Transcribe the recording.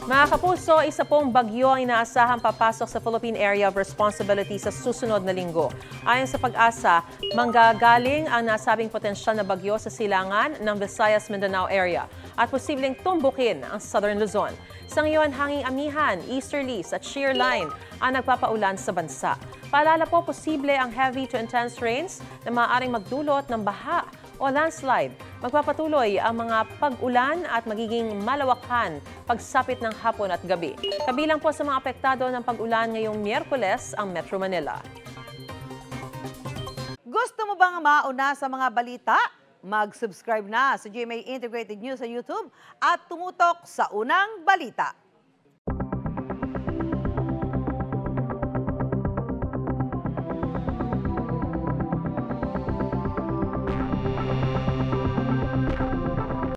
Mga kapuso, isa pong bagyo ang inaasahang papasok sa Philippine Area of Responsibility sa susunod na linggo. Ayon sa Pag-asa, manggagaling ang nasabing potensyal na bagyo sa silangan ng Visayas-Mindanao area at posibleng tumbukin ang Southern Luzon. Sa ngayon, hanging amihan, easterlies at shear line ang nagpapaulan sa bansa. Paalala po, posible ang heavy to intense rains na maaaring magdulot ng baha o landslide. Magpapatuloy ang mga pag-ulan at magiging malawakan pagsapit ng hapon at gabi. Kabilang po sa mga apektado ng pag-ulan ngayong Miyerkules ang Metro Manila. Gusto mo bang mauna sa mga balita? Mag-subscribe na sa GMA Integrated News sa YouTube at tumutok sa unang balita.